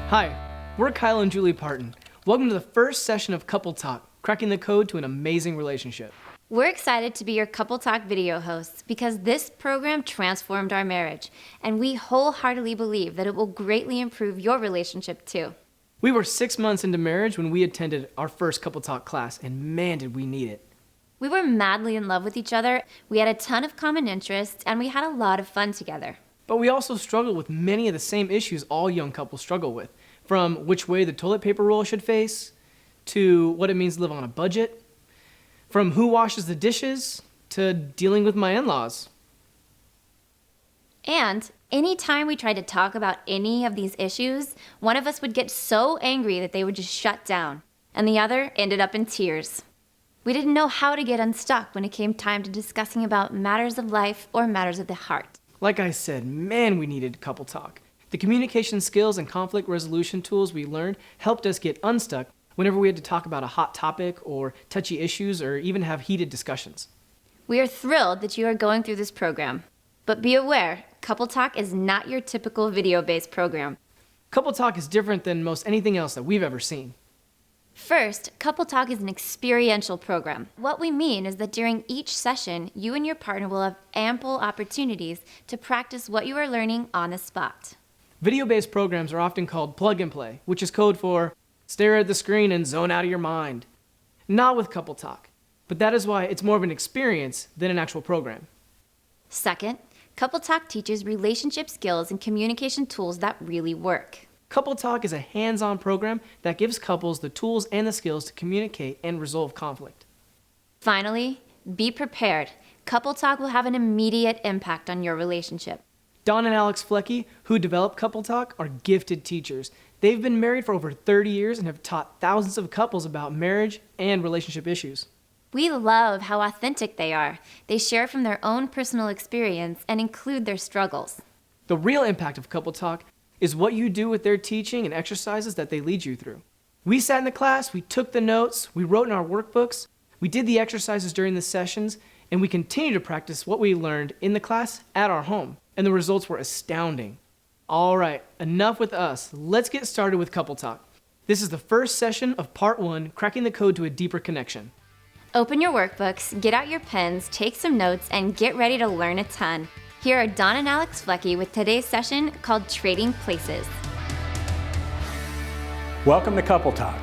Hi, we're Kyle and Julie Parton. Welcome to the first session of Couple Talk, cracking the code to an amazing relationship. We're excited to be your Couple Talk video hosts because this program transformed our marriage, and we wholeheartedly believe that it will greatly improve your relationship too. We were 6 months into marriage when we attended our first Couple Talk class, and man, did we need it. We were madly in love with each other, we had a ton of common interests, and we had a lot of fun together. But we also struggled with many of the same issues all young couples struggle with, from which way the toilet paper roll should face, to what it means to live on a budget, from who washes the dishes, to dealing with my in-laws. And anytime we tried to talk about any of these issues, one of us would get so angry that they would just shut down, and the other ended up in tears. We didn't know how to get unstuck when it came time to discussing about matters of life or matters of the heart. Like I said, man, we needed Couple Talk. The communication skills and conflict resolution tools we learned helped us get unstuck whenever we had to talk about a hot topic or touchy issues or even have heated discussions. We are thrilled that you are going through this program. But be aware, Couple Talk is not your typical video-based program. Couple Talk is different than most anything else that we've ever seen. First, Couple Talk is an experiential program. What we mean is that during each session, you and your partner will have ample opportunities to practice what you are learning on the spot. Video-based programs are often called plug and play, which is code for stare at the screen and zone out of your mind. Not with Couple Talk, but that is why it's more of an experience than an actual program. Second, Couple Talk teaches relationship skills and communication tools that really work. Couple Talk is a hands-on program that gives couples the tools and the skills to communicate and resolve conflict. Finally, be prepared. Couple Talk will have an immediate impact on your relationship. Don and Alex Flecky, who developed Couple Talk, are gifted teachers. They've been married for over 30 years and have taught thousands of couples about marriage and relationship issues. We love how authentic they are. They share from their own personal experience and include their struggles. The real impact of Couple Talk is what you do with their teaching and exercises that they lead you through. We sat in the class, we took the notes, we wrote in our workbooks, we did the exercises during the sessions, and we continue to practice what we learned in the class at our home. And the results were astounding. All right, enough with us. Let's get started with Couple Talk. This is the first session of part 1, cracking the code to a deeper connection. Open your workbooks, get out your pens, take some notes, and get ready to learn a ton. Here are Don and Alex Flecky with today's session called Trading Places. Welcome to Couple Talk.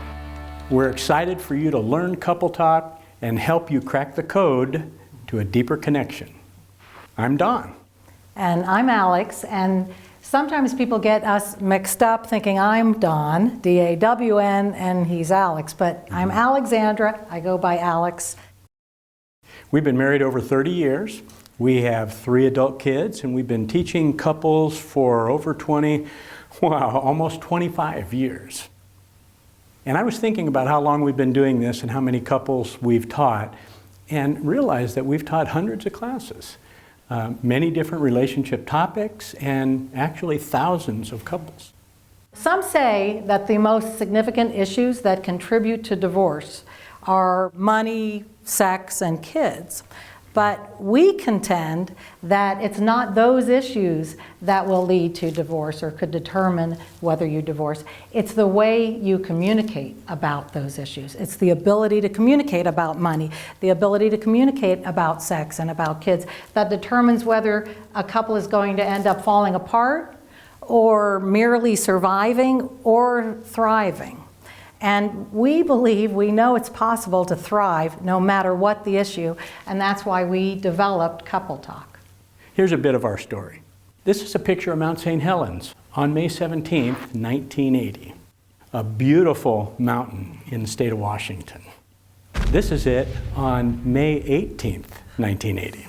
We're excited for you to learn Couple Talk and help you crack the code to a deeper connection. I'm Don. And I'm Alex, and sometimes people get us mixed up thinking I'm Don, D-A-W-N, and he's Alex, but I'm Alexandra. I go by Alex. We've been married over 30 years. We have 3 adult kids, and we've been teaching couples for over almost 25 years. And I was thinking about how long we've been doing this and how many couples we've taught, and realized that we've taught hundreds of classes, many different relationship topics, and actually thousands of couples. Some say that the most significant issues that contribute to divorce are money, sex, and kids. But we contend that it's not those issues that will lead to divorce or could determine whether you divorce. It's the way you communicate about those issues. It's the ability to communicate about money, the ability to communicate about sex and about kids that determines whether a couple is going to end up falling apart or merely surviving or thriving. And we believe, we know it's possible to thrive no matter what the issue, and that's why we developed Couple Talk. Here's a bit of our story. This is a picture of Mount St. Helens on May 17th, 1980. A beautiful mountain in the state of Washington. This is it on May 18th, 1980.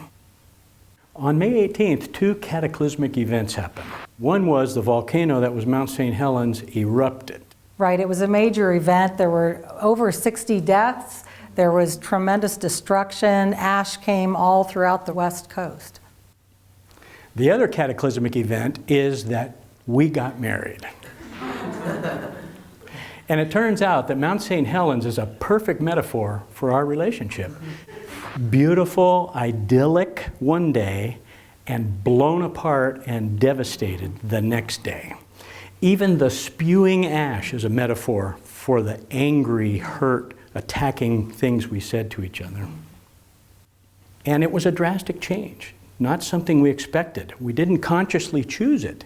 On May 18th, 2 cataclysmic events happened. One was the volcano that was Mount St. Helens erupted. Right, it was a major event. There were over 60 deaths. There was tremendous destruction. Ash came all throughout the West Coast. The other cataclysmic event is that we got married. And it turns out that Mount St. Helens is a perfect metaphor for our relationship. Beautiful, idyllic one day, and blown apart and devastated the next day. Even the spewing ash is a metaphor for the angry, hurt, attacking things we said to each other. And it was a drastic change, not something we expected. We didn't consciously choose it,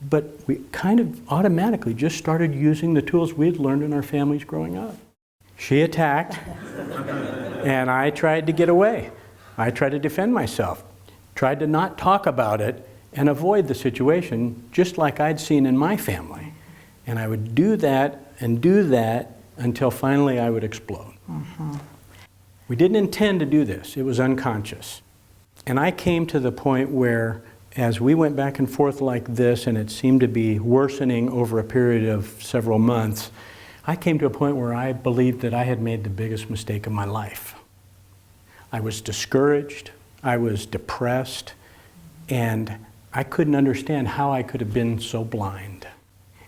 but we kind of automatically just started using the tools we had learned in our families growing up. She attacked, and I tried to get away. I tried to defend myself, tried to not talk about it and avoid the situation just like I'd seen in my family. And I would do that until finally I would explode. We didn't intend to do this. It was unconscious. And I came to the point where, as we went back and forth like this, and it seemed to be worsening over a period of several months, I came to a point where I believed that I had made the biggest mistake of my life. I was discouraged, I was depressed, and I couldn't understand how I could have been so blind.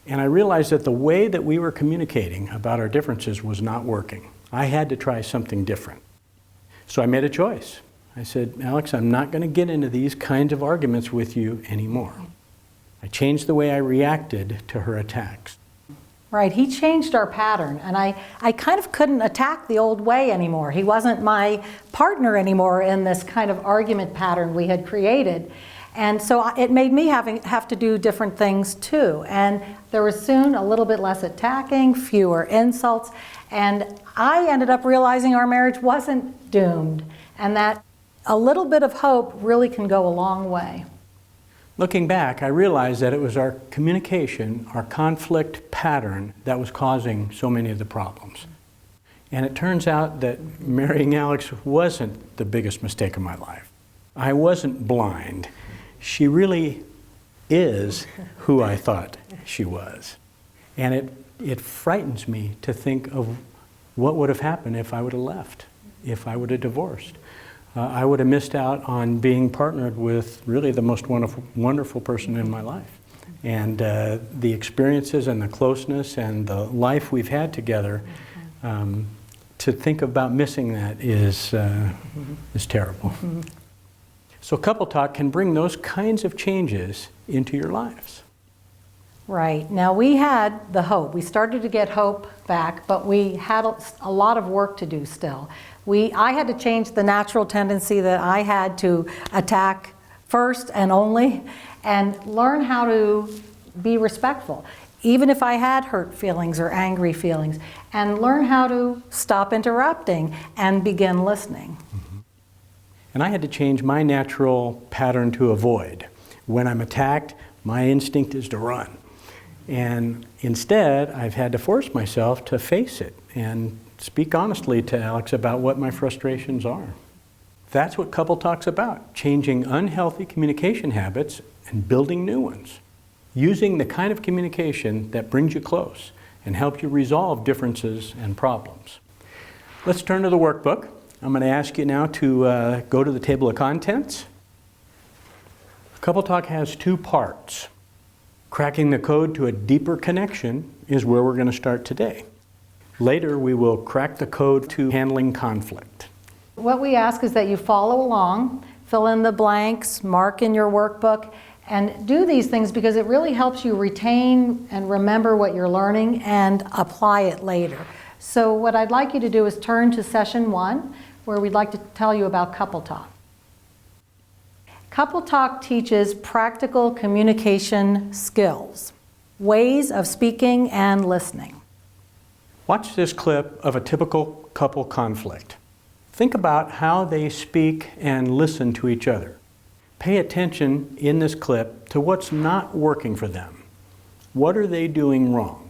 And I realized that the way that we were communicating about our differences was not working. I had to try something different. So I made a choice. I said, Alex, I'm not going to get into these kinds of arguments with you anymore. I changed the way I reacted to her attacks. Right, he changed our pattern, and I kind of couldn't attack the old way anymore. He wasn't my partner anymore in this kind of argument pattern we had created. And so it made me have to do different things too. And there was soon a little bit less attacking, fewer insults, and I ended up realizing our marriage wasn't doomed, and that a little bit of hope really can go a long way. Looking back, I realized that it was our communication, our conflict pattern, that was causing so many of the problems. And it turns out that marrying Alex wasn't the biggest mistake of my life. I wasn't blind. She really is who I thought she was. And it frightens me to think of what would have happened if I would have left, if I would have divorced. I would have missed out on being partnered with really the most wonderful person in my life. And the experiences and the closeness and the life we've had together, to think about missing that is terrible. So Couple Talk can bring those kinds of changes into your lives. Right. Now we had the hope. We started to get hope back, but we had a lot of work to do still. I had to change the natural tendency that I had to attack first and only, and learn how to be respectful, even if I had hurt feelings or angry feelings, and learn how to stop interrupting and begin listening. And I had to change my natural pattern to avoid. When I'm attacked, my instinct is to run. And instead, I've had to force myself to face it and speak honestly to Alex about what my frustrations are. That's what Couple Talk's about, changing unhealthy communication habits and building new ones. Using the kind of communication that brings you close and helps you resolve differences and problems. Let's turn to the workbook. I'm going to ask you now to go to the table of contents. Couple Talk has two parts. Cracking the code to a deeper connection is where we're going to start today. Later, we will crack the code to handling conflict. What we ask is that you follow along, fill in the blanks, mark in your workbook, and do these things because it really helps you retain and remember what you're learning and apply it later. So what I'd like you to do is turn to session 1, where we'd like to tell you about Couple Talk. Couple Talk teaches practical communication skills, ways of speaking and listening. Watch this clip of a typical couple conflict. Think about how they speak and listen to each other. Pay attention in this clip to what's not working for them. What are they doing wrong?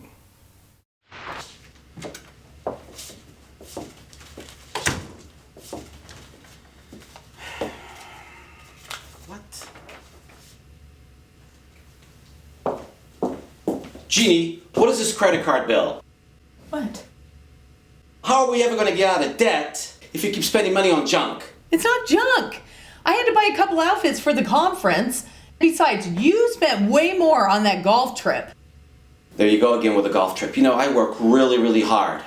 Jeannie, what is this credit card bill? What? How are we ever going to get out of debt if you keep spending money on junk? It's not junk. I had to buy a couple outfits for the conference. Besides, you spent way more on that golf trip. There you go again with a golf trip. You know, I work really, really hard.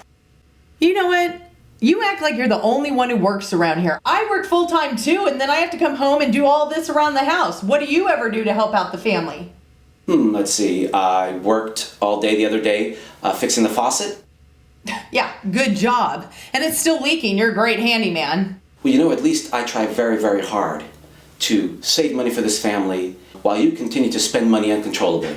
You know what? You act like you're the only one who works around here. I work full-time too, and then I have to come home and do all this around the house. What do you ever do to help out the family? Let's see. I worked all day the other day fixing the faucet. Yeah, good job. And it's still leaking. You're a great handyman. Well, you know, at least I try very, very hard to save money for this family while you continue to spend money uncontrollably.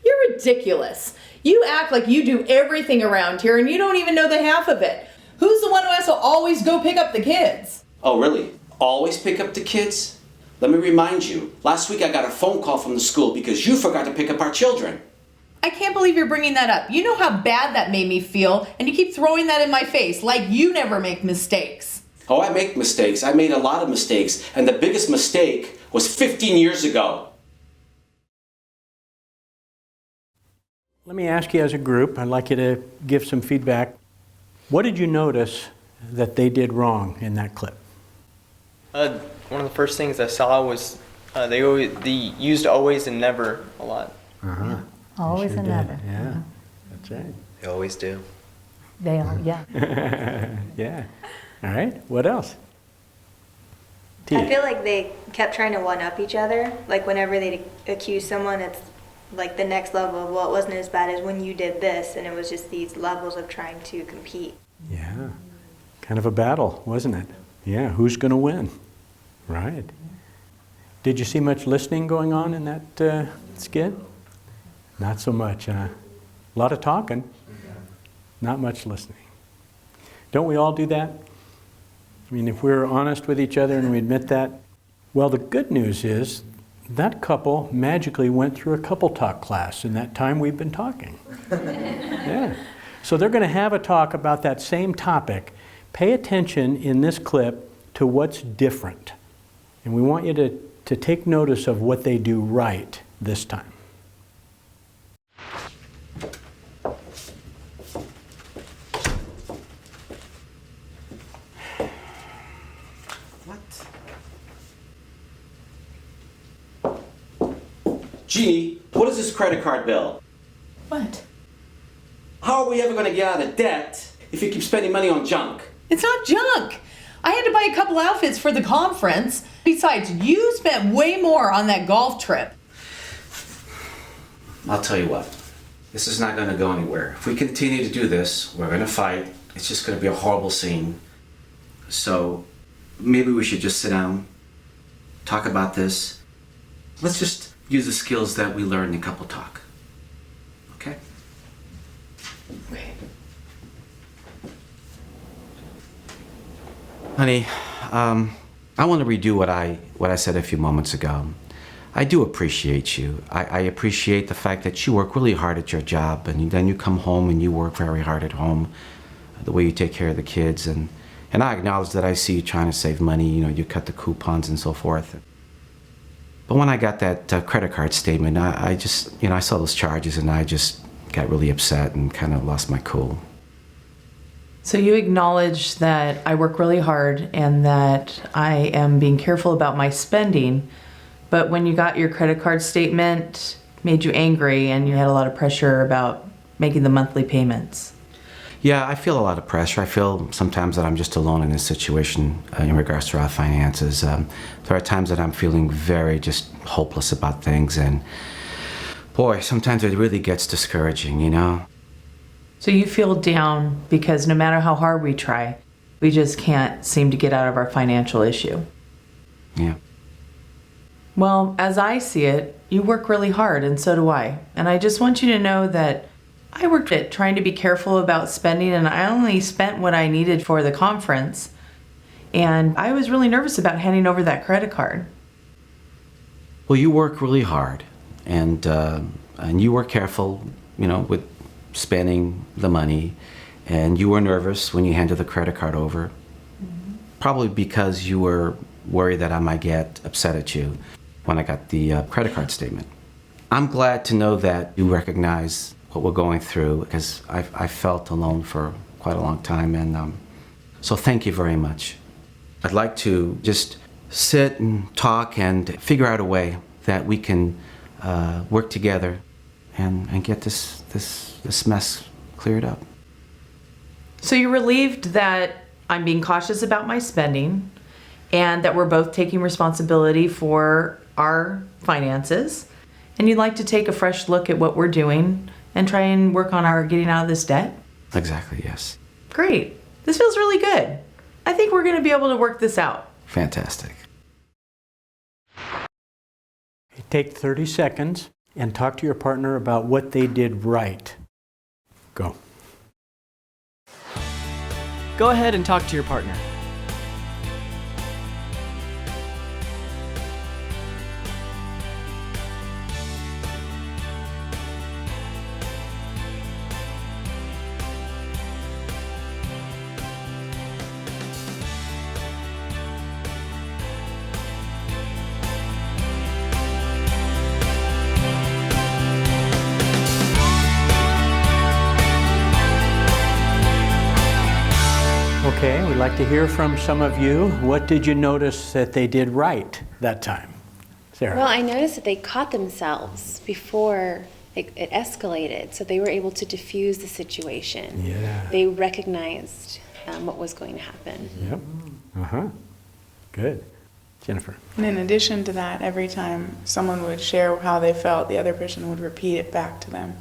You're ridiculous. You act like you do everything around here and you don't even know the half of it. Who's the one who has to always go pick up the kids? Oh, really? Always pick up the kids? Let me remind you, last week I got a phone call from the school because you forgot to pick up our children. I can't believe you're bringing that up. You know how bad that made me feel, and you keep throwing that in my face like you never make mistakes. Oh, I make mistakes. I made a lot of mistakes, and the biggest mistake was 15 years ago. Let me ask you as a group, I'd like you to give some feedback. What did you notice that they did wrong in that clip? One of the first things I saw was they used always and never a lot. Uh-huh. Always Sure and did. never. Yeah, that's right. They always do. They all, yeah. Yeah. All right, what else? I Tia. feel like they kept trying to one-up each other. Like whenever they accuse someone, it's like the next level of, well, it wasn't as bad as when you did this, and it was just these levels of trying to compete. Yeah, kind of a battle, wasn't it? Yeah, who's going to win? Right. Did you see much listening going on in that skit? Not so much, huh? A lot of talking, not much listening. Don't we all do that? I mean, if we're honest with each other and we admit that, well, the good news is that couple magically went through a CoupleTalk class in that time we've been talking. Yeah. So they're going to have a talk about that same topic. Pay attention in this clip to what's different. And we want you to take notice of what they do right this time. Jeannie, what is this credit card bill? What? How are we ever going to get out of debt if you keep spending money on junk? It's not junk. I had to buy a couple outfits for the conference. Besides, you spent way more on that golf trip. I'll tell you what, this is not going to go anywhere. If we continue to do this, we're going to fight. It's just going to be a horrible scene. So maybe we should just sit down, talk about this. Let's just use the skills that we learned in CoupleTalk. Okay? Okay. Honey, I want to redo what I said a few moments ago. I do appreciate you. I appreciate the fact that you work really hard at your job, and then you come home and you work very hard at home, the way you take care of the kids, and I acknowledge that I see you trying to save money, you know, you cut the coupons and so forth. But when I got that credit card statement, I just, you know, I saw those charges and I just got really upset and kind of lost my cool. So you acknowledge that I work really hard and that I am being careful about my spending, but when you got your credit card statement, it made you angry and you had a lot of pressure about making the monthly payments. Yeah, I feel a lot of pressure. I feel sometimes that I'm just alone in this situation in regards to our finances. There are times that I'm feeling very just hopeless about things, and boy, sometimes it really gets discouraging, you know? So you feel down because no matter how hard we try, we just can't seem to get out of our financial issue. Yeah. Well, as I see it, you work really hard and so do I. And I just want you to know that I worked at trying to be careful about spending, and I only spent what I needed for the conference. And I was really nervous about handing over that credit card. Well, you work really hard, and you were careful, you know, with spending the money, and you were nervous when you handed the credit card over, probably because you were worried that I might get upset at you when I got the credit card statement. I'm glad to know that you recognize what we're going through, because I felt alone for quite a long time. And so thank you very much. I'd like to just sit and talk and figure out a way that we can work together and get this mess cleared up. So you're relieved that I'm being cautious about my spending and that we're both taking responsibility for our finances, and you'd like to take a fresh look at what we're doing and try and work on our getting out of this debt? Exactly, yes. Great. This feels really good. I think we're going to be able to work this out. Fantastic. Take 30 seconds and talk to your partner about what they did right. Go. Go ahead and talk to your partner. Okay, we'd like to hear from some of you. What did you notice that they did right that time? Sarah? Well, I noticed that they caught themselves before it escalated, so they were able to diffuse the situation. Yeah. They recognized what was going to happen. Yep. Uh-huh. Good. Jennifer? And in addition to that, every time someone would share how they felt, the other person would repeat it back to them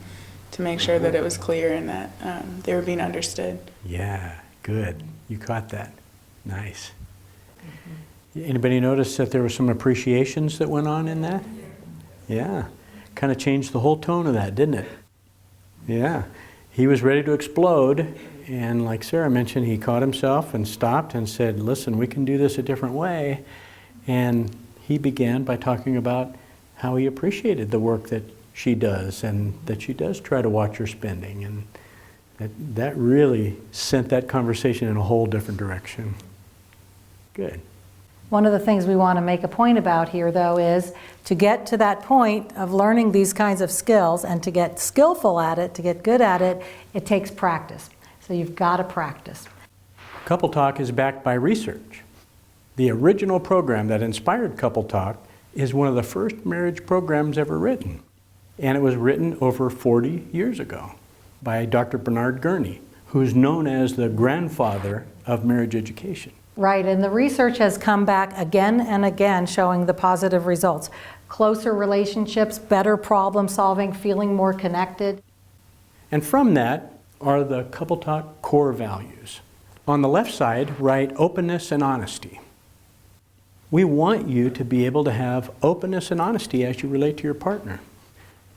to make sure that it was clear and that they were being understood. Yeah, good. You caught that. Nice. Anybody notice that there were some appreciations that went on in that? Yeah. Kind of changed the whole tone of that, didn't it? Yeah. He was ready to explode, and like Sarah mentioned, he caught himself and stopped and said, listen, we can do this a different way. And he began by talking about how he appreciated the work that she does and that she does try to watch her spending. And that really sent that conversation in a whole different direction. Good. One of the things we want to make a point about here, though, is to get to that point of learning these kinds of skills and to get skillful at it, to get good at it, it takes practice. So you've got to practice. Couple Talk is backed by research. The original program that inspired Couple Talk is one of the first marriage programs ever written. And it was written over 40 years ago by Dr. Bernard Gurney, who's known as the grandfather of marriage education. Right, and the research has come back again and again showing the positive results. Closer relationships, better problem solving, feeling more connected. And from that are the Couple Talk core values. On the left side, write openness and honesty. We want you to be able to have openness and honesty as you relate to your partner.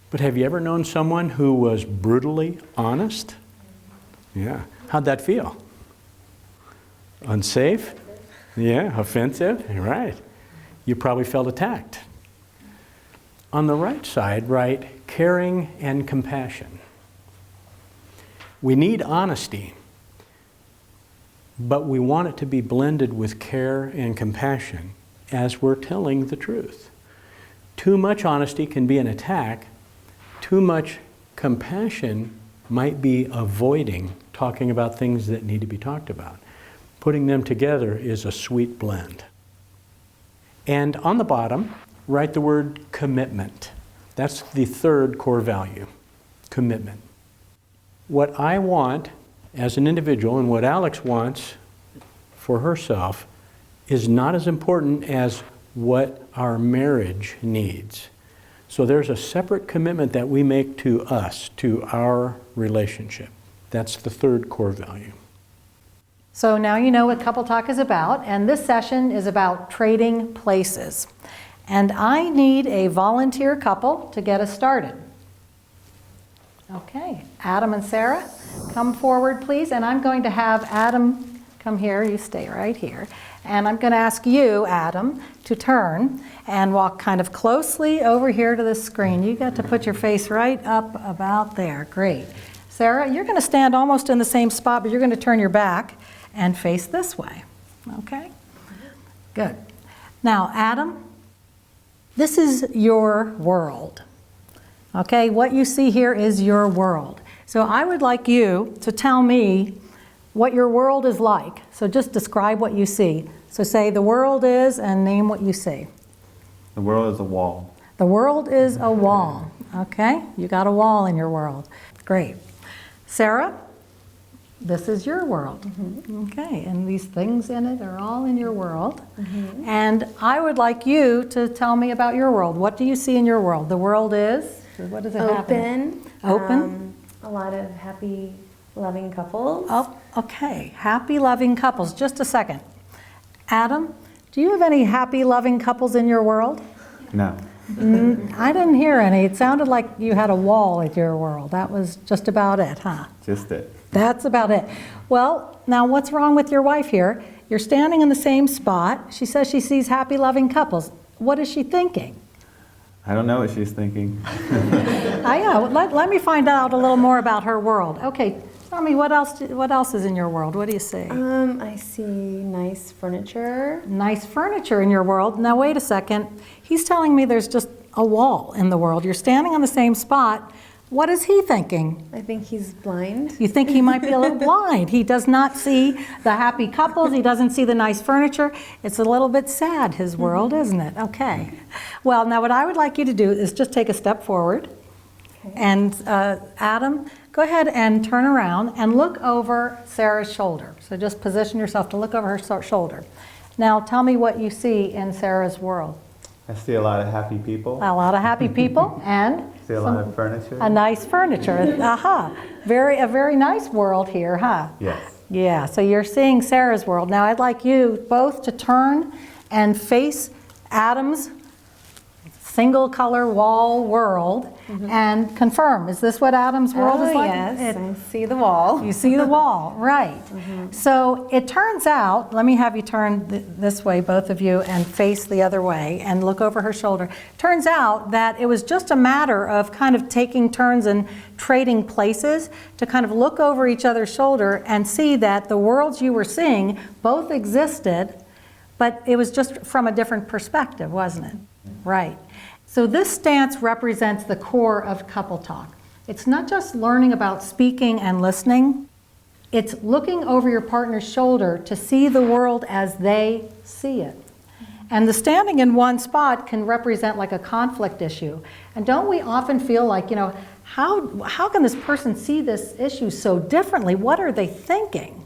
But have you ever known someone who was brutally honest? Yeah. How'd that feel? Unsafe? Yeah. Offensive? Right. You probably felt attacked. On the right side, write caring and compassion. We need honesty, but we want it to be blended with care and compassion as we're telling the truth. Too much honesty can be an attack. Too much compassion might be avoiding talking about things that need to be talked about. Putting them together is a sweet blend. And on the bottom, write the word commitment. That's the third core value, commitment. What I want as an individual and what Alex wants for herself is not as important as what our marriage needs. So there's a separate commitment that we make to us, to our relationship. That's the third core value. So now you know what Couple Talk is about, and this session is about trading places. And I need a volunteer couple to get us started. Okay, Adam and Sarah, come forward please, and I'm going to have Adam come here, you stay right here. And I'm going to ask you, Adam, to turn and walk kind of closely over here to the screen. You got to put your face right up about there. Great. Sarah, you're going to stand almost in the same spot, but you're going to turn your back and face this way. Okay? Good. Now, Adam, this is your world. Okay, what you see here is your world. So I would like you to tell me what your world is like. So just describe what you see. So say the world is, and name what you see. The world is a wall. The world is a wall. Okay, you got a wall in your world. Great. Sarah, this is your world. Mm-hmm. Okay, and these things in it are all in your world. Mm-hmm. And I would like you to tell me about your world. What do you see in your world? The world is, what does it happen? Open. A lot of happy, loving couples. Oh, okay, happy, loving couples. Just a second. Adam, do you have any happy, loving couples in your world? No. I didn't hear any. It sounded like you had a wall in your world. That was just about it, huh? Just it. That's about it. Well, now what's wrong with your wife here? You're standing in the same spot. She says she sees happy, loving couples. What is she thinking? I don't know what she's thinking. Yeah, let me find out a little more about her world. Okay, tell me what else is in your world? What do you see? I see nice furniture. Nice furniture in your world. Now wait a second. He's telling me there's just a wall in the world. You're standing on the same spot. What is he thinking? I think he's blind. You think he might be a little blind. He does not see the happy couples. He doesn't see the nice furniture. It's a little bit sad, his world, isn't it? Okay. Well, now what I would like you to do is just take a step forward. Okay. And Adam, go ahead and turn around and look over Sarah's shoulder. So just position yourself to look over her shoulder. Now tell me what you see in Sarah's world. I see a lot of happy people. A lot of happy people and See a lot of furniture. a nice furniture. Aha. A very nice world here, huh? Yes. Yeah, so you're seeing Sarah's world. Now I'd like you both to turn and face Adam's single color wall world and confirm. Is this what Adam's world is like? Yes, I see the wall. You see the wall, right. So it turns out, let me have you turn this way, both of you, and face the other way and look over her shoulder. Turns out that it was just a matter of kind of taking turns and trading places to kind of look over each other's shoulder and see that the worlds you were seeing both existed, but it was just from a different perspective, wasn't it? Right. So this stance represents the core of couple talk. It's not just learning about speaking and listening. It's looking over your partner's shoulder to see the world as they see it. And the standing in one spot can represent like a conflict issue. And don't we often feel like, you know, how can this person see this issue so differently? What are they thinking?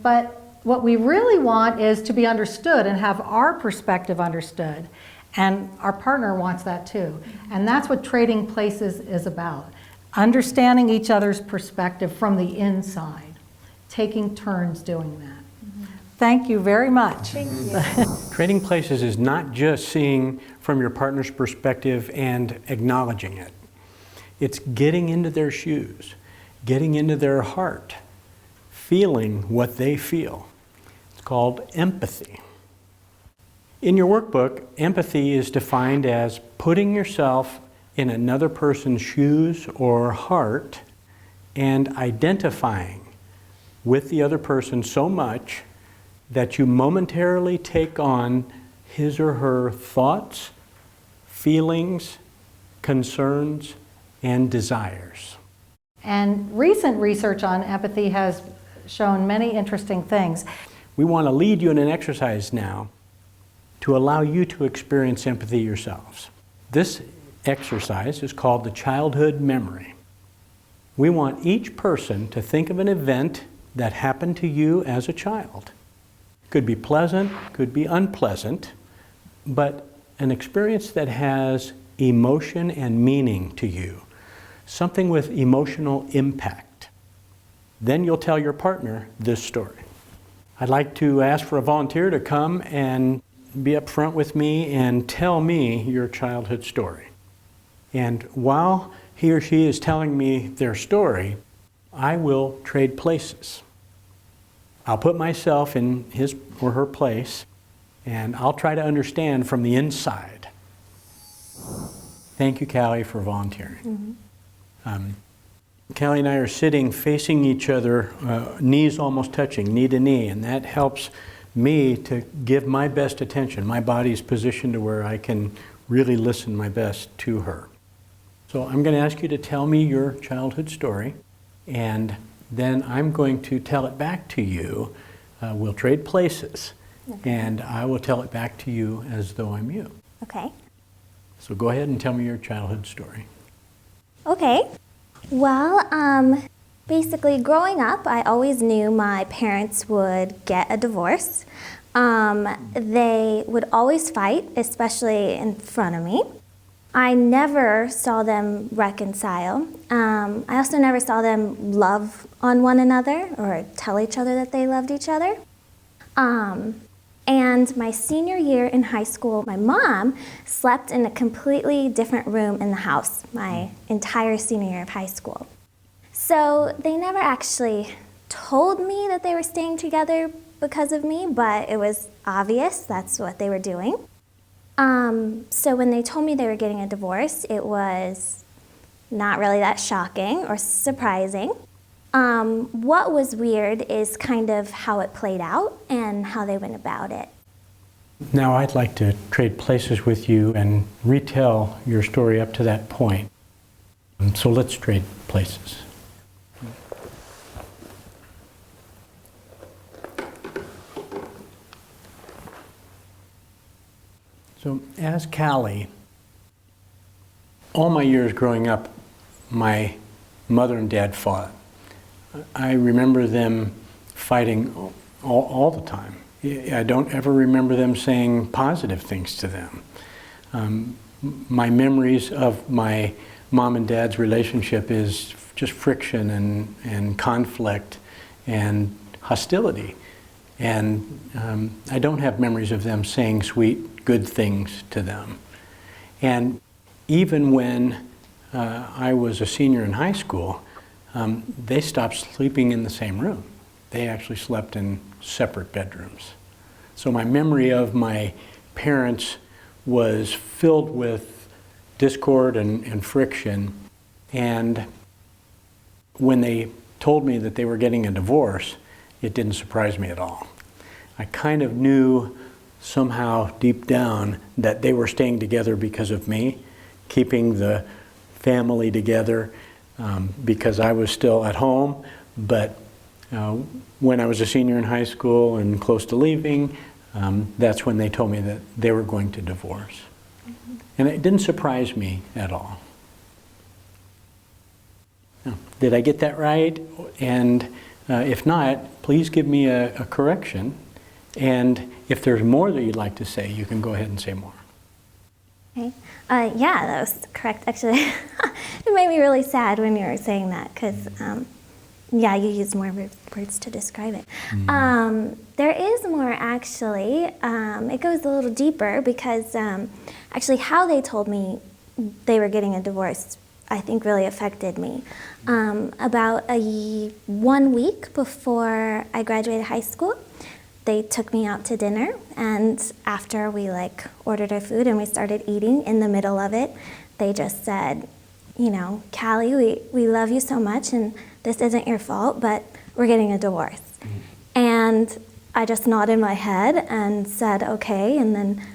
But what we really want is to be understood and have our perspective understood. And our partner wants that too. And that's what trading places is about. Understanding each other's perspective from the inside. Taking turns doing that. Thank you very much. Thank you. Trading places is not just seeing from your partner's perspective and acknowledging it. It's getting into their shoes, getting into their heart, feeling what they feel. It's called empathy. In your workbook, empathy is defined as putting yourself in another person's shoes or heart and identifying with the other person so much that you momentarily take on his or her thoughts, feelings, concerns, and desires. And recent research on empathy has shown many interesting things. We want to lead you in an exercise now to allow you to experience empathy yourselves. This exercise is called the childhood memory. We want each person to think of an event that happened to you as a child. Could be pleasant, could be unpleasant, but an experience that has emotion and meaning to you. Something with emotional impact. Then you'll tell your partner this story. I'd like to ask for a volunteer to come and be up front with me and tell me your childhood story. And while he or she is telling me their story, I will trade places. I'll put myself in his or her place, and I'll try to understand from the inside. Thank you, Callie, for volunteering. Callie and I are sitting facing each other, knees almost touching, knee to knee, and that helps me to give my best attention. My body's positioned to where I can really listen my best to her. So I'm going to ask you to tell me your childhood story, and then I'm going to tell it back to you. We'll trade places, and I will tell it back to you as though I'm you. Okay. So go ahead and tell me your childhood story. Okay. Well, basically, growing up, I always knew my parents would get a divorce. They would always fight, especially in front of me. I never saw them reconcile. I also never saw them love on one another or tell each other that they loved each other. And my senior year in high school, my mom slept in a completely different room in the house my entire senior year of high school. So they never actually told me that they were staying together because of me, but it was obvious that's what they were doing. So when they told me they were getting a divorce, it was not really that shocking or surprising. What was weird is kind of how it played out and how they went about it. Now I'd like to trade places with you and retell your story up to that point. So let's trade places. So as Callie, all my years growing up, my mother and dad fought. I remember them fighting all the time. I don't ever remember them saying positive things to them. My memories of my mom and dad's relationship is just friction and conflict and hostility. And I don't have memories of them saying sweet, good things to them. And even when I was a senior in high school, they stopped sleeping in the same room. They actually slept in separate bedrooms. So my memory of my parents was filled with discord and friction. And when they told me that they were getting a divorce, it didn't surprise me at all. I kind of knew somehow deep down that they were staying together because of me, keeping the family together because I was still at home. But when I was a senior in high school and close to leaving, that's when they told me that they were going to divorce. Mm-hmm. And it didn't surprise me at all. Now, did I get that right? And if not, please give me a correction. And if there's more that you'd like to say, you can go ahead and say more. Okay. Yeah, that was correct. Actually, it made me really sad when you were saying that because, yeah, you used more words to describe it. There is more, actually. It goes a little deeper because actually how they told me they were getting a divorce, I think, really affected me. About 1 week before I graduated high school, they took me out to dinner, and after we ordered our food and we started eating, in the middle of it, they just said, you know, Callie, we love you so much, and this isn't your fault, but we're getting a divorce. And I just nodded my head and said, okay, and then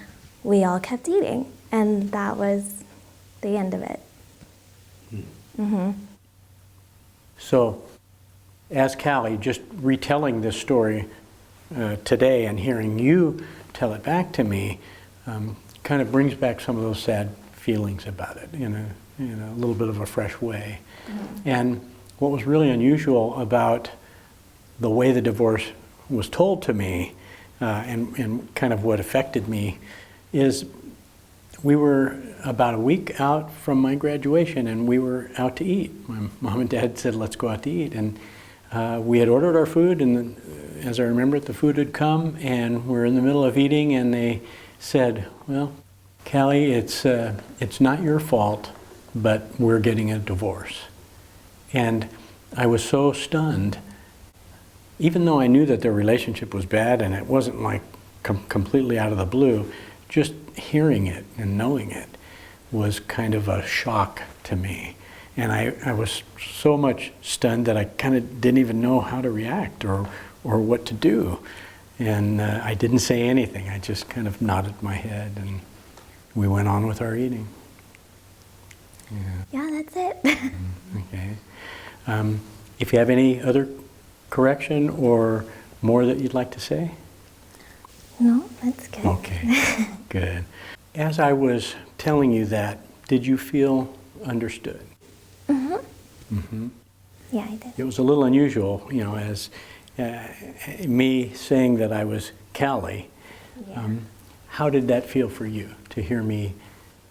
we all kept eating, and that was the end of it. Mm-hmm. So, as Callie, just retelling this story today and hearing you tell it back to me kind of brings back some of those sad feelings about it in a little bit of a fresh way. Mm-hmm. And what was really unusual about the way the divorce was told to me and kind of what affected me is we were about a week out from my graduation and we were out to eat. My mom and dad said, let's go out to eat. And we had ordered our food, and as I remember it, the food had come and we're in the middle of eating, and they said, well, Callie, it's not your fault, but we're getting a divorce. And I was so stunned, even though I knew that their relationship was bad and it wasn't like completely out of the blue, just hearing it and knowing it was kind of a shock to me. And I was so much stunned that I kind of didn't even know how to react or what to do. And I didn't say anything. I just kind of nodded my head and we went on with our eating. Yeah, that's it. Okay. If you have any other correction or more that you'd like to say? No, that's good. Okay, good. As I was telling you that, did you feel understood? Yeah, I did. It was a little unusual, as me saying that I was Callie. How did that feel for you, to hear me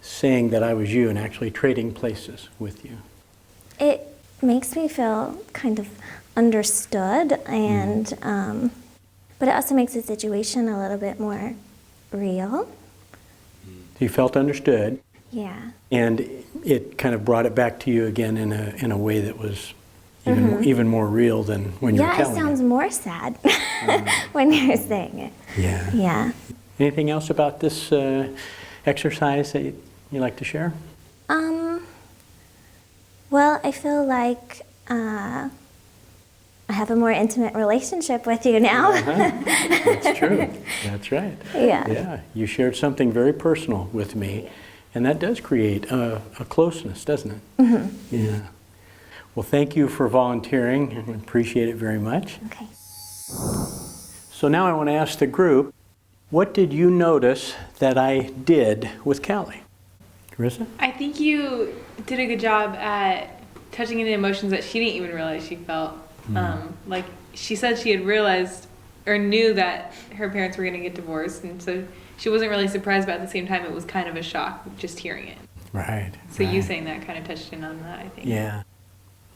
saying that I was you and actually trading places with you? It makes me feel kind of understood, and but it also makes the situation a little bit more real. You felt understood. Yeah. And it kind of brought it back to you again in a way that was even more real than when you were telling it sounds more sad when you're saying it. Yeah. Yeah. Anything else about this exercise that you'd like to share? Well, I feel like I have a more intimate relationship with you now. That's true. That's right. Yeah. Yeah. You shared something very personal with me, and that does create a closeness, doesn't it? Yeah. Well, thank you for volunteering. I appreciate it very much. Okay. So now I want to ask the group, what did you notice that I did with Callie? Carissa? I think you did a good job at touching into emotions that she didn't even realize she felt. Like she said she had realized or knew that her parents were going to get divorced, and so she wasn't really surprised, but at the same time it was kind of a shock just hearing it. Right. So you saying that kind of touched in on that, I think. Yeah.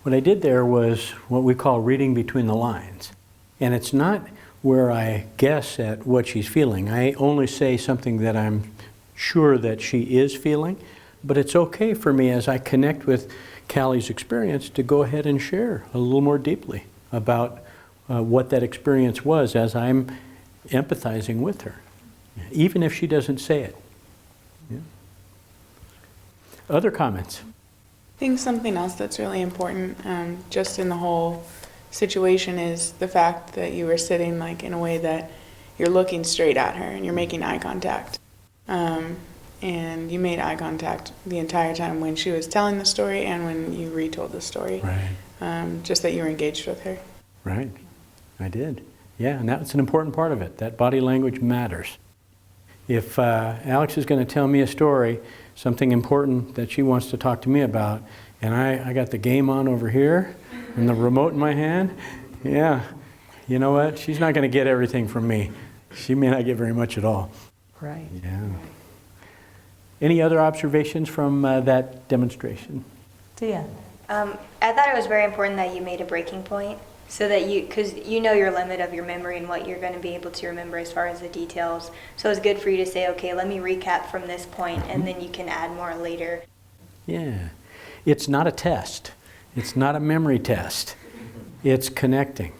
What I did there was what we call reading between the lines. And it's not where I guess at what she's feeling. I only say something that I'm sure that she is feeling, but it's okay for me as I connect with Callie's experience to go ahead and share a little more deeply about what that experience was as I'm empathizing with her, even if she doesn't say it. Yeah. Other comments? I think something else that's really important, just in the whole situation, is the fact that you were sitting like in a way that you're looking straight at her and you're making eye contact. And you made eye contact the entire time when she was telling the story and when you retold the story. Right. Just that you were engaged with her. Right. I did. Yeah, and that's an important part of it. That body language matters. If Alex is going to tell me a story, something important that she wants to talk to me about, and I got the game on over here and the remote in my hand, yeah, you know what? She's not going to get everything from me. She may not get very much at all. Right. Yeah. Any other observations from that demonstration? Tia. I thought it was very important that you made a breaking point so that because you know your limit of your memory and what you're going to be able to remember as far as the details. So it's good for you to say, okay, let me recap from this point, and then you can add more later. Yeah. It's not a test. It's not a memory test. It's connecting.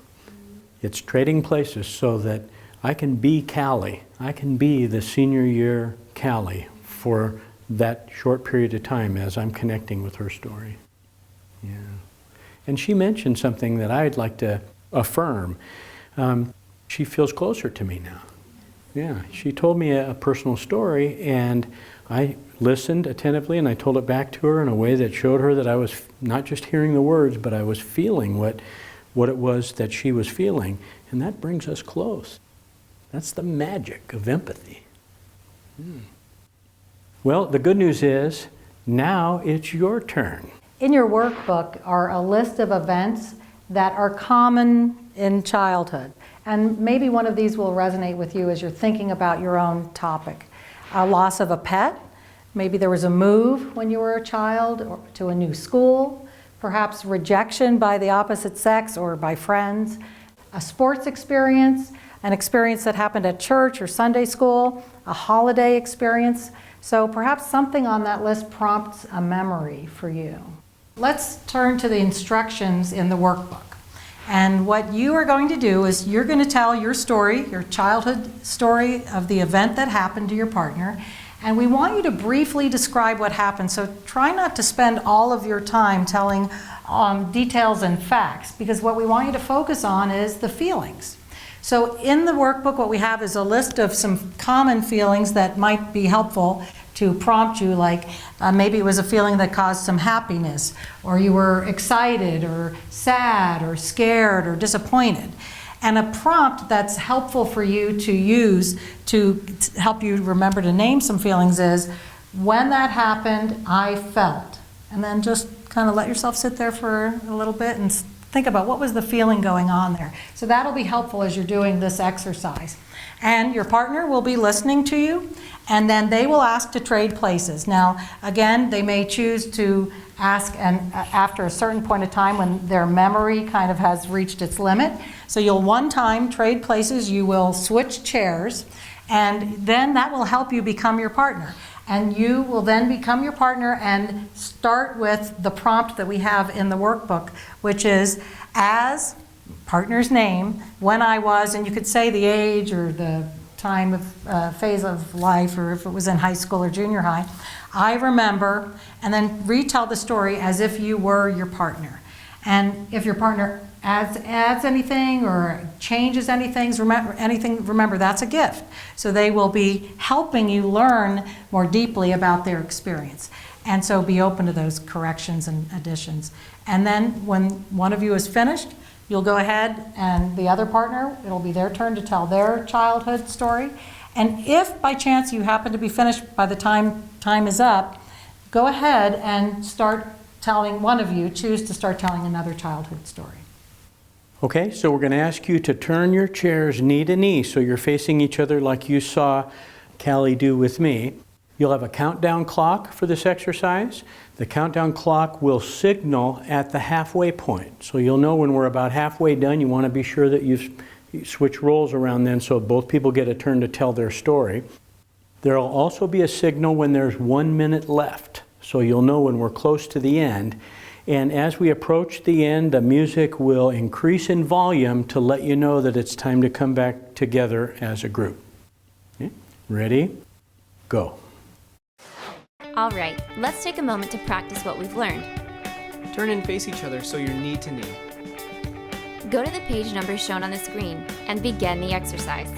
It's trading places so that I can be Callie. I can be the senior year Callie for that short period of time as I'm connecting with her story. Yeah. And she mentioned something that I'd like to affirm. She feels closer to me now. Yeah. She told me a personal story, and I listened attentively, and I told it back to her in a way that showed her that I was not just hearing the words, but I was feeling what it was that she was feeling. And that brings us close. That's the magic of empathy. Well, the good news is, now it's your turn. In your workbook are a list of events that are common in childhood. And maybe one of these will resonate with you as you're thinking about your own topic. A loss of a pet. Maybe there was a move when you were a child or to a new school. Perhaps rejection by the opposite sex or by friends. A sports experience. An experience that happened at church or Sunday school. A holiday experience. So perhaps something on that list prompts a memory for you. Let's turn to the instructions in the workbook. And what you are going to do is you're going to tell your story, your childhood story of the event that happened to your partner. And we want you to briefly describe what happened. So try not to spend all of your time telling details and facts, because what we want you to focus on is the feelings. So in the workbook, what we have is a list of some common feelings that might be helpful to prompt you, like maybe it was a feeling that caused some happiness, or you were excited or sad or scared or disappointed. And a prompt that's helpful for you to use to help you remember to name some feelings is, when that happened, I felt. And then just kind of let yourself sit there for a little bit and think about what was the feeling going on there. So that'll be helpful as you're doing this exercise. And your partner will be listening to you, and then they will ask to trade places. Now, again, they may choose to ask and after a certain point of time when their memory kind of has reached its limit. So you'll one time trade places, you will switch chairs, and then that will help you become your partner. And you will then become your partner and start with the prompt that we have in the workbook, which is, as partner's name, when I was, and you could say the age or the time of phase of life, or if it was in high school or junior high, I remember, and then retell the story as if you were your partner. And if your partner adds anything or changes anything, remember that's a gift. So they will be helping you learn more deeply about their experience. And so be open to those corrections and additions. And then when one of you is finished, you'll go ahead and the other partner, it'll be their turn to tell their childhood story. And if by chance you happen to be finished by the time is up, go ahead and start telling, one of you choose to start telling another childhood story. Okay, so we're going to ask you to turn your chairs knee to knee so you're facing each other like you saw Callie do with me. You'll have a countdown clock for this exercise. The countdown clock will signal at the halfway point. So you'll know when we're about halfway done. You want to be sure that you switch roles around then so both people get a turn to tell their story. There will also be a signal when there's 1 minute left. So you'll know when we're close to the end. And as we approach the end, the music will increase in volume to let you know that it's time to come back together as a group. Okay? Ready? Go. All right, let's take a moment to practice what we've learned. Turn and face each other so you're knee to knee. Go to the page numbers shown on the screen and begin the exercise.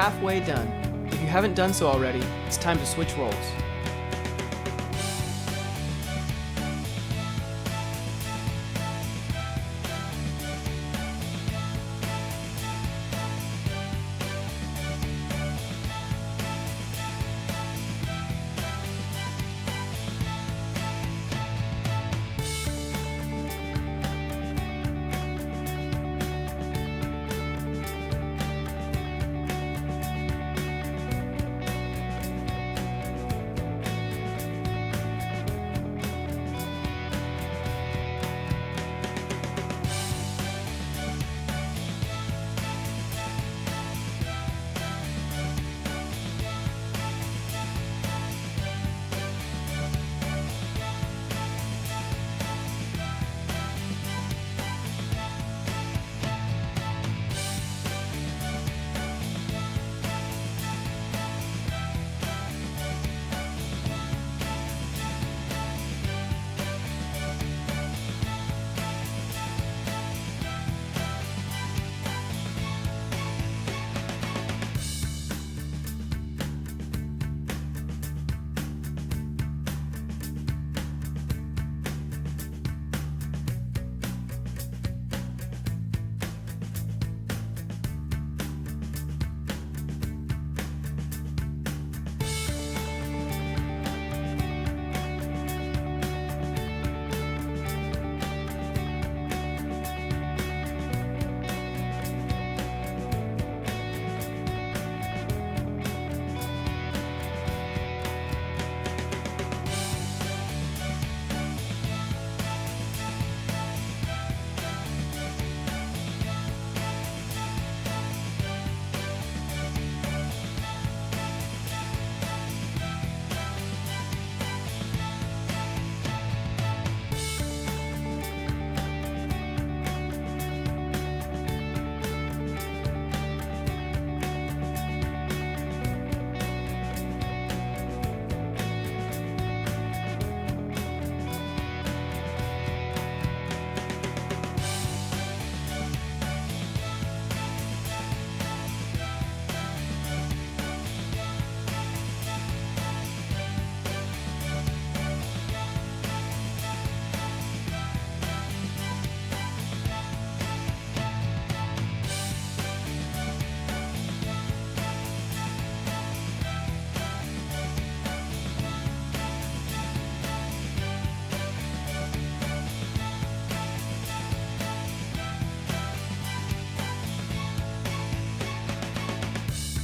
halfway done. If you haven't done so already, it's time to switch roles.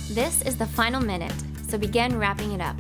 This is the final minute, so begin wrapping it up.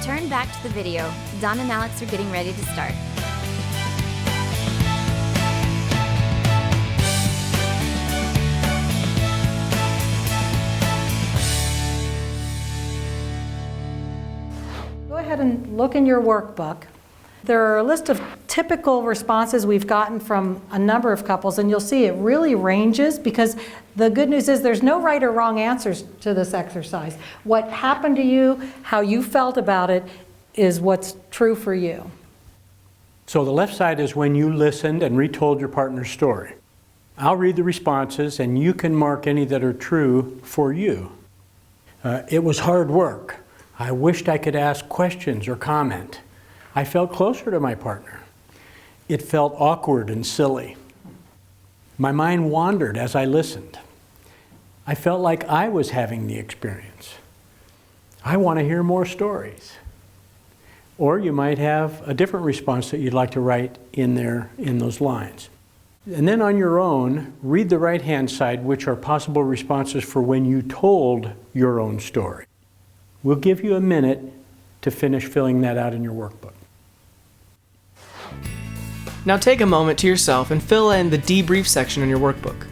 Turn back to the video. Don and Alex are getting ready to start. Go ahead and look in your workbook. There are a list of typical responses we've gotten from a number of couples, and you'll see it really ranges because the good news is there's no right or wrong answers to this exercise. What happened to you, how you felt about it, is what's true for you. So the left side is when you listened and retold your partner's story. I'll read the responses and you can mark any that are true for you. It was hard work. I wished I could ask questions or comment. I felt closer to my partner. It felt awkward and silly. My mind wandered as I listened. I felt like I was having the experience. I want to hear more stories. Or you might have a different response that you'd like to write in there in those lines. And then on your own, read the right-hand side, which are possible responses for when you told your own story. We'll give you a minute to finish filling that out in your workbook. Now take a moment to yourself and fill in the debrief section in your workbook.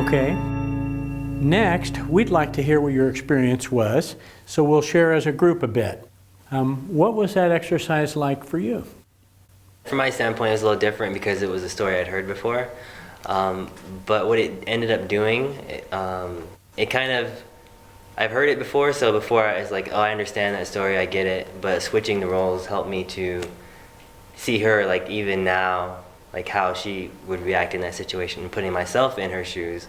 Okay. Next, we'd like to hear what your experience was, so we'll share as a group a bit. What was that exercise like for you? From my standpoint, it was a little different because it was a story I'd heard before. But what it ended up doing, it kind of, I've heard it before, so before I was like, oh, I understand that story, I get it. But switching the roles helped me to see her, like even now, like how she would react in that situation, and putting myself in her shoes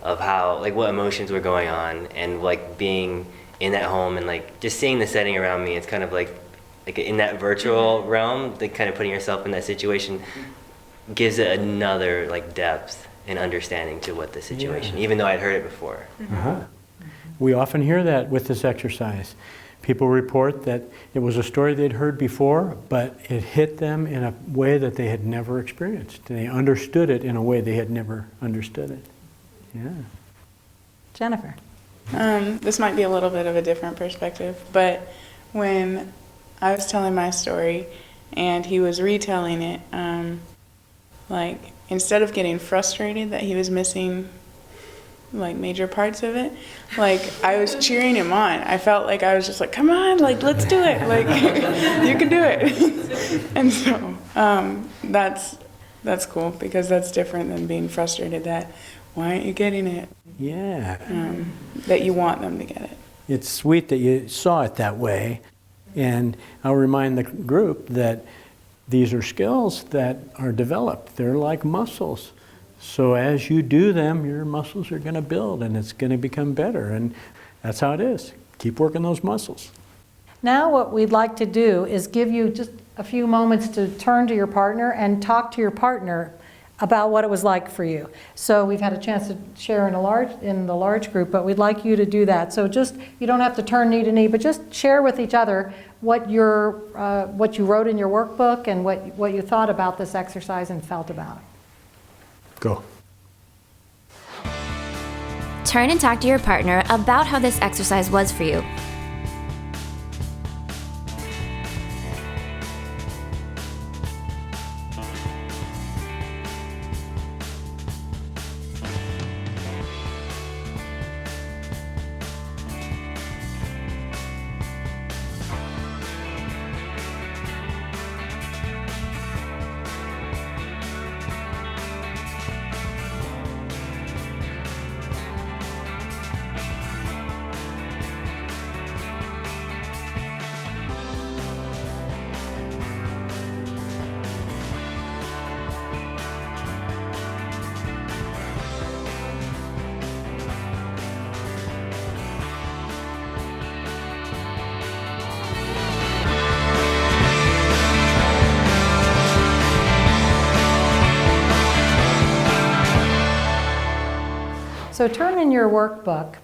of how, like what emotions were going on, and like being in that home and like just seeing the setting around me. It's kind of like in that virtual realm, like kind of putting yourself in that situation gives it another like depth and understanding to what the situation, even though I'd heard it before. We often hear that with this exercise. People report that it was a story they'd heard before, but it hit them in a way that they had never experienced. They understood it in a way they had never understood it. Yeah. Jennifer. This might be a little bit of a different perspective, but when I was telling my story and he was retelling it, like instead of getting frustrated that he was missing like major parts of it, like I was cheering him on. I felt like I was just like, come on, like let's do it, like you can do it. And so that's cool, because that's different than being frustrated that why aren't you getting it? Yeah. That you want them to get it. It's sweet that you saw it that way, and I'll remind the group that these are skills that are developed. They're like muscles. So as you do them, your muscles are going to build and it's going to become better. And that's how it is. Keep working those muscles. Now what we'd like to do is give you just a few moments to turn to your partner and talk to your partner about what it was like for you. So we've had a chance to share in the large group, but we'd like you to do that. So just, you don't have to turn knee to knee, but just share with each other what you wrote in your workbook and what you thought about this exercise and felt about it. Go. Turn and talk to your partner about how this exercise was for you. So turn in your workbook,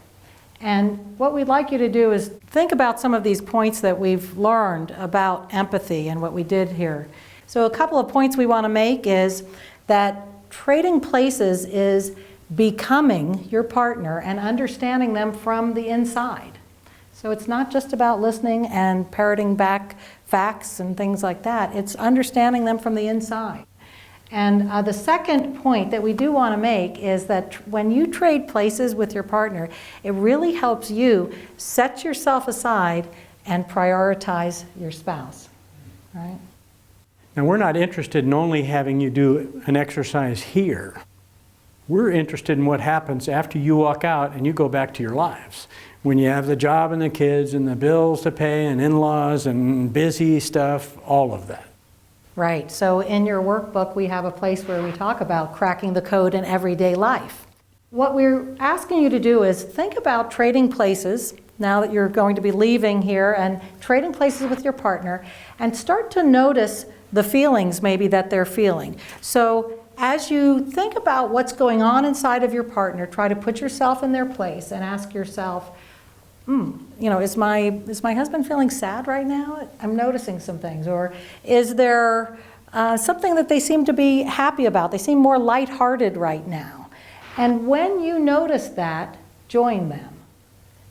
and what we'd like you to do is think about some of these points that we've learned about empathy and what we did here. So a couple of points we want to make is that trading places is becoming your partner and understanding them from the inside. So it's not just about listening and parroting back facts and things like that. It's understanding them from the inside. And the second point that we do want to make is that when you trade places with your partner, it really helps you set yourself aside and prioritize your spouse, right? Now, we're not interested in only having you do an exercise here. We're interested in what happens after you walk out and you go back to your lives. When you have the job and the kids and the bills to pay and in-laws and busy stuff, all of that. Right. So in your workbook, we have a place where we talk about cracking the code in everyday life. What we're asking you to do is think about trading places now that you're going to be leaving here and trading places with your partner, and start to notice the feelings maybe that they're feeling. So as you think about what's going on inside of your partner, try to put yourself in their place and ask yourself, is my husband feeling sad right now? I'm noticing some things. Or is there something that they seem to be happy about? They seem more lighthearted right now. And when you notice that, join them.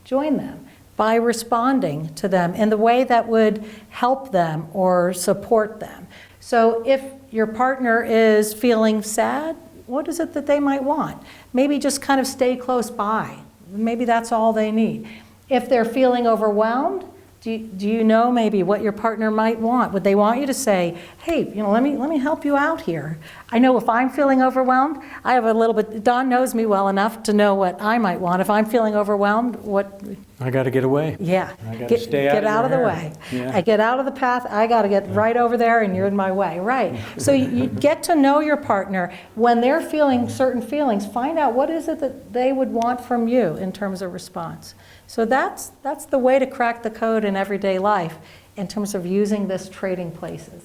Join them by responding to them in the way that would help them or support them. So if your partner is feeling sad, what is it that they might want? Maybe just kind of stay close by. Maybe that's all they need. If they're feeling overwhelmed, do you know maybe what your partner might want? Would they want you to say, hey, let me help you out here. I know if I'm feeling overwhelmed, I have a little bit, Dawn knows me well enough to know what I might want. If I'm feeling overwhelmed, what? I got to get away. Yeah. I got to stay out get out of the way. Yeah. I get out of the path. I got to get right over there, and you're in my way. Right. So you get to know your partner. When they're feeling certain feelings, find out what is it that they would want from you in terms of response. So that's the way to crack the code in everyday life in terms of using this trading places.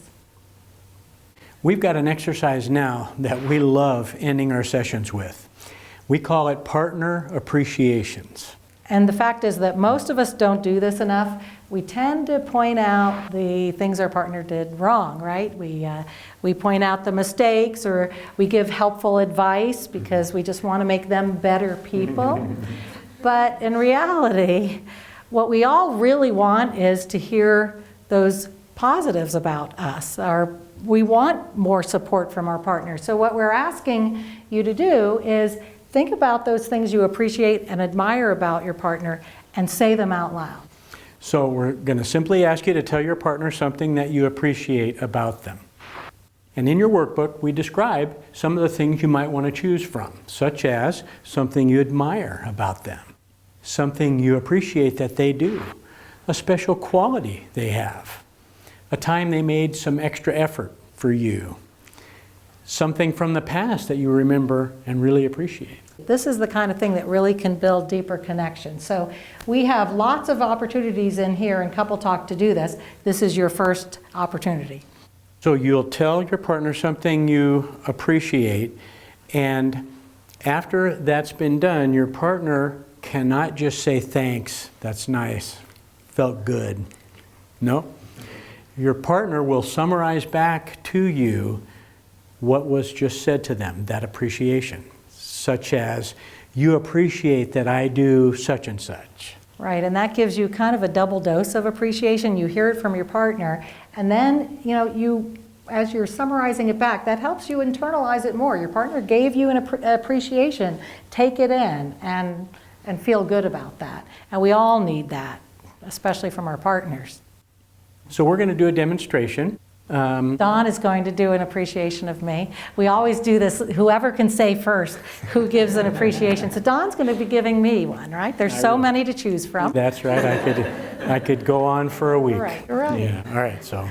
We've got an exercise now that we love ending our sessions with. We call it partner appreciations. And the fact is that most of us don't do this enough. We tend to point out the things our partner did wrong, right? We point out the mistakes, or we give helpful advice because we just want to make them better people. But in reality, what we all really want is to hear those positives about us. We want more support from our partner. So what we're asking you to do is think about those things you appreciate and admire about your partner and say them out loud. So we're going to simply ask you to tell your partner something that you appreciate about them. And in your workbook, we describe some of the things you might want to choose from, such as something you admire about them, something you appreciate that they do, a special quality they have, a time they made some extra effort for you, something from the past that you remember and really appreciate. This is the kind of thing that really can build deeper connection. So we have lots of opportunities in here in Couple Talk to do this. This is your first opportunity. So you'll tell your partner something you appreciate, and after that's been done, your partner cannot just say, thanks, that's nice, felt good. No. Your partner will summarize back to you what was just said to them, that appreciation, such as, you appreciate that I do such and such. Right, and that gives you kind of a double dose of appreciation. You hear it from your partner, and then, as you're summarizing it back, that helps you internalize it more. Your partner gave you an appreciation. Take it in and feel good about that. And we all need that, especially from our partners. So we're going to do a demonstration. Dawn is going to do an appreciation of me. We always do this, whoever can say first who gives an appreciation. So Dawn's going to be giving me one, right? There's so many to choose from. That's right. I could go on for a week. Right. Yeah. All right. So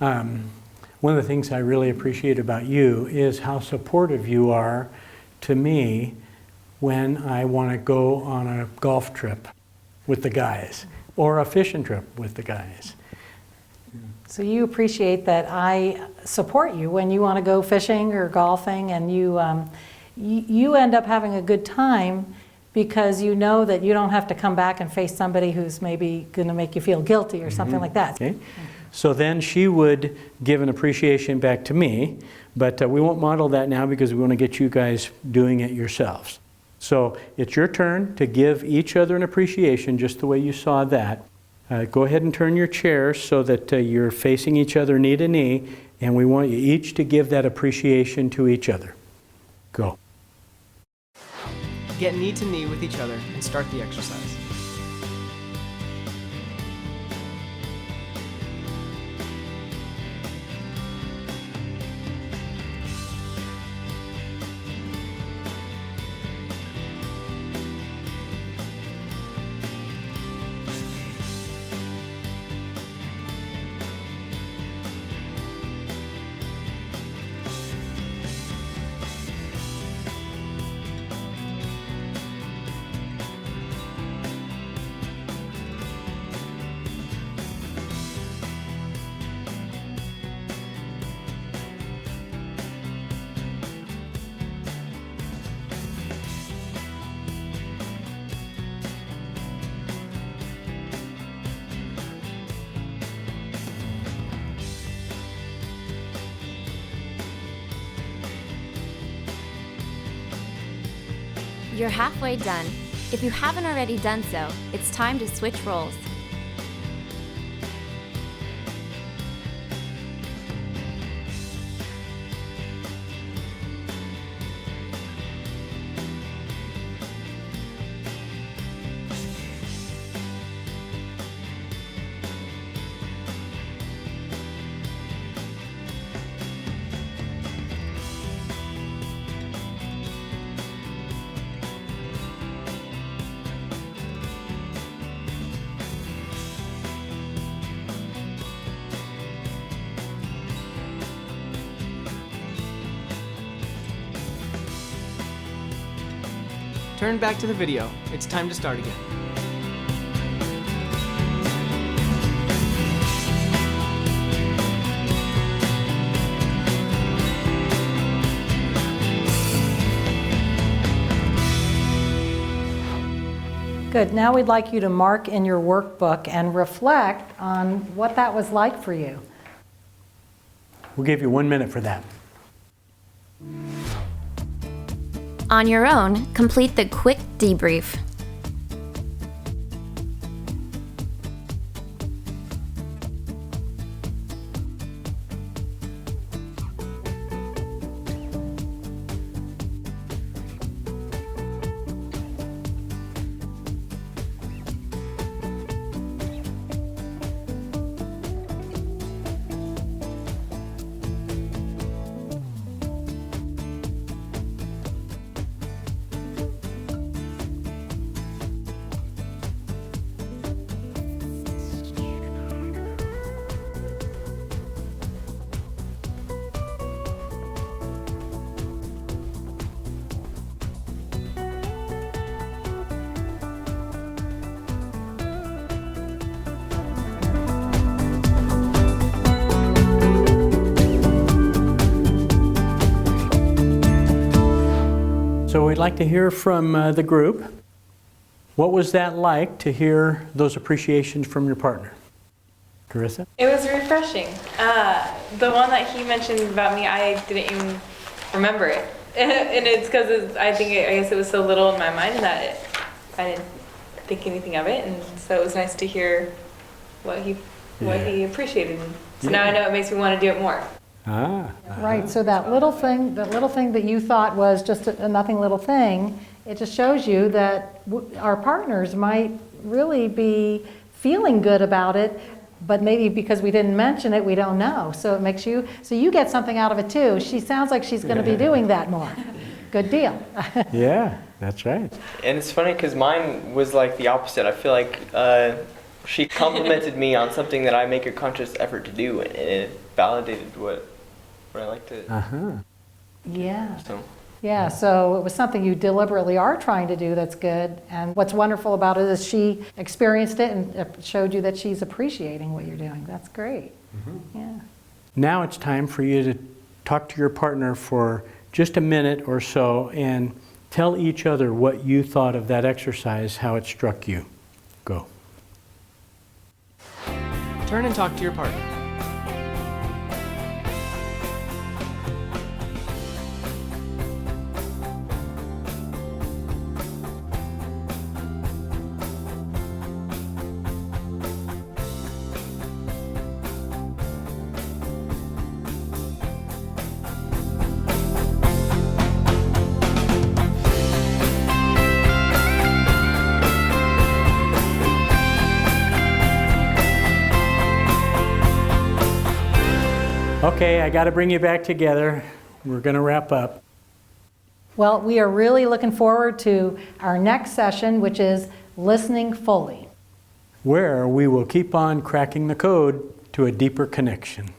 one of the things I really appreciate about you is how supportive you are to me when I want to go on a golf trip with the guys or a fishing trip with the guys. So you appreciate that I support you when you want to go fishing or golfing, and you end up having a good time because you know that you don't have to come back and face somebody who's maybe going to make you feel guilty or something like that. Okay. So then she would give an appreciation back to me, but we won't model that now because we want to get you guys doing it yourselves. So it's your turn to give each other an appreciation just the way you saw that. Go ahead and turn your chairs so that you're facing each other knee to knee, and we want you each to give that appreciation to each other. Go. Get knee to knee with each other and start the exercise. You're halfway done. If you haven't already done so, it's time to switch roles. Turn back to the video. It's time to start again. Good. Now we'd like you to mark in your workbook and reflect on what that was like for you. We'll give you 1 minute for that. On your own, complete the quick debrief. So we'd like to hear from the group. What was that like to hear those appreciations from your partner? Carissa? It was refreshing. The one that he mentioned about me, I didn't even remember it. And it's because I guess it was so little in my mind that I didn't think anything of it. And so it was nice to hear what he appreciated. So now I know it makes me want to do it more. Right, so that little thing that you thought was just a nothing little thing, it just shows you that our partners might really be feeling good about it, but maybe because we didn't mention it, we don't know. So it makes you, so you get something out of it too. She sounds like she's going to be doing that more. Good deal. Yeah, that's right. And it's funny because mine was like the opposite. I feel like she complimented me on something that I make a conscious effort to do, and it validated what I like to. Yeah. So. Yeah, so it was something you deliberately are trying to do that's good. And what's wonderful about it is she experienced it and showed you that she's appreciating what you're doing. That's great. Yeah. Now it's time for you to talk to your partner for just a minute or so and tell each other what you thought of that exercise, how it struck you. Go. Turn and talk to your partner. Okay, I got to bring you back together. We're going to wrap up. Well, we are really looking forward to our next session, which is listening fully, where we will keep on cracking the code to a deeper connection.